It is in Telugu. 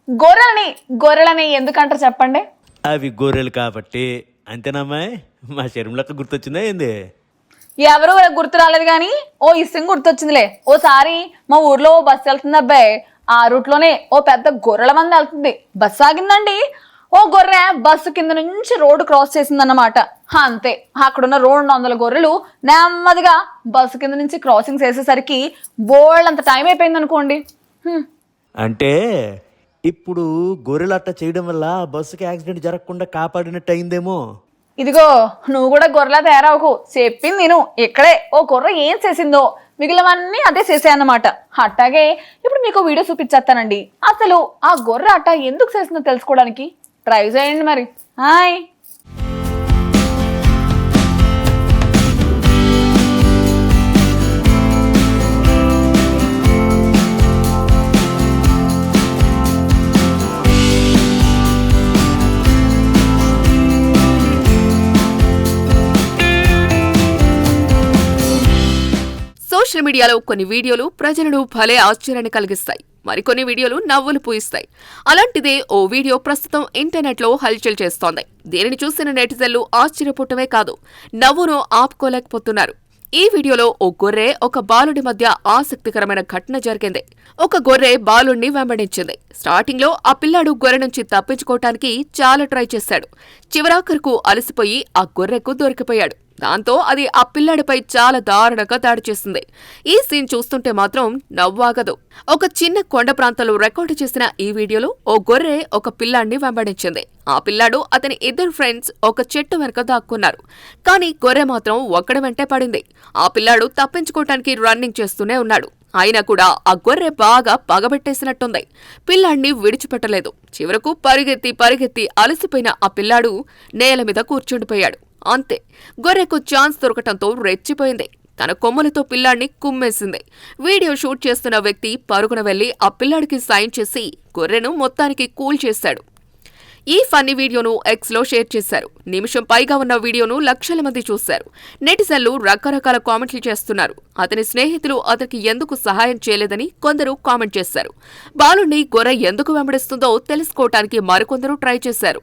గొర్రెలని గొర్రెలని ఎందుకంటారు చెప్పండి? అవి గొర్రెలు కాబట్టి అంతేనమ్మాయి. మా శరీరంలోకి గుర్తొచ్చిందా ఏంది? ఎవరు గుర్తు రాలేదు కానీ ఓ ఇష్టం గుర్తొచ్చిందిలే. ఓసారి మా ఊర్లో ఓ బస్సు వెళ్తుంది అబ్బాయి. ఆ రూట్లోనే ఓ పెద్ద గొర్రెల మంది వెళ్తుంది. బస్సు ఆగిందండి. ఓ గొర్రె బస్సు కింద నుంచి రోడ్డు క్రాస్ చేసిందన్నమాట. అంతే, అక్కడున్న 200 గొర్రెలు నెమ్మదిగా బస్సు కింద నుంచి క్రాసింగ్ చేసేసరికి బోల్డ్ టైం అయిపోయింది అనుకోండి. అంటే ఇప్పుడు గొర్రెలు అట్ట చేయడం వల్ల బస్సుకి యాక్సిడెంట్ జరగకుండా కాపాడినట్టు అయిందేమో. ఇదిగో, నువ్వు కూడా గొర్రెలా తయారవకు. చెప్పింది నేను. ఇక్కడే ఓ గొర్రె ఏం చేసిందో మిగిలినవన్నీ అదే చేసాయన్నమాట. అట్టాగే ఇప్పుడు మీకు వీడియో చూపించేస్తానండి. అసలు ఆ గొర్రె అట్ట ఎందుకు చేసిందో తెలుసుకోవడానికి ట్రై చేయండి మరి. హాయ్. సోషల్ మీడియాలో కొన్ని వీడియోలు ప్రజలను భలే ఆశ్చర్యాన్ని కలిగిస్తాయి. మరికొన్ని వీడియోలు నవ్వులు పూయిస్తాయి. అలాంటిదే ఓ వీడియో ప్రస్తుతం ఇంటర్నెట్లో హల్చల్ చేస్తోంది. దీనిని చూసిన నెటిజన్లు ఆశ్చర్యపోవటమే కాదు, నవ్వును ఆపుకోలేకపోతున్నారు. ఈ వీడియోలో ఓ గొర్రె ఒక బాలుడి మధ్య ఆసక్తికరమైన ఘటన జరిగింది. ఒక గొర్రె బాలుడిని వెంబడించింది. స్టార్టింగ్ లో ఆ పిల్లాడు గొర్రె నుంచి తప్పించుకోవటానికి చాలా ట్రై చేశాడు. చివరాఖరుకు అలసిపోయి ఆ గొర్రెకు దొరికిపోయాడు. దాంతో అది ఆ పిల్లాడిపై చాలా దారుణంగా దాడి చేసింది. ఈ సీన్ చూస్తుంటే మాత్రం నవ్వాగదు. ఒక చిన్న కొండ ప్రాంతంలో రికార్డు చేసిన ఈ వీడియోలో ఓ గొర్రె ఒక పిల్లాడిని వెంబడించింది. ఆ పిల్లాడు అతని 2 ఫ్రెండ్స్ ఒక చెట్టు వెనక దాక్కున్నారు. కానీ గొర్రె మాత్రం ఒక్కడి వెంటే పడింది. ఆ పిల్లాడు తప్పించుకోవటానికి రన్నింగ్ చేస్తూనే ఉన్నాడు. అయినా కూడా ఆ గొర్రె బాగా పగబెట్టేసినట్టుంది. పిల్లాడిని విడిచిపెట్టలేదు. చివరకు పరిగెత్తి పరిగెత్తి అలసిపోయిన ఆ పిల్లాడు నేల మీద కూర్చుండిపోయాడు. అంతే, గొర్రెకు ఛాన్స్ దొరకటంతో రెచ్చిపోయింది. తన కొమ్మలతో పిల్లాడిని కుమ్మేసింది. వీడియో షూట్ చేస్తున్న వ్యక్తి పరుగున వెళ్లి ఆ పిల్లాడికి సైన్ చేసి గొర్రెను మొత్తానికి కూల్ చేశాడు. ఈ ఫన్నీ వీడియోను ఎక్స్లో షేర్ చేశారు. నిమిషం పైగా ఉన్న వీడియోను లక్షల మంది చూశారు. నెటిజన్లు రకరకాల కామెంట్లు చేస్తున్నారు. అతని స్నేహితులు అతనికి ఎందుకు సహాయం చేయలేదని కొందరు కామెంట్ చేశారు. బాలుణ్ణి గొర్రె ఎందుకు వెంబడిస్తుందో తెలుసుకోవటానికి మరికొందరు ట్రై చేశారు.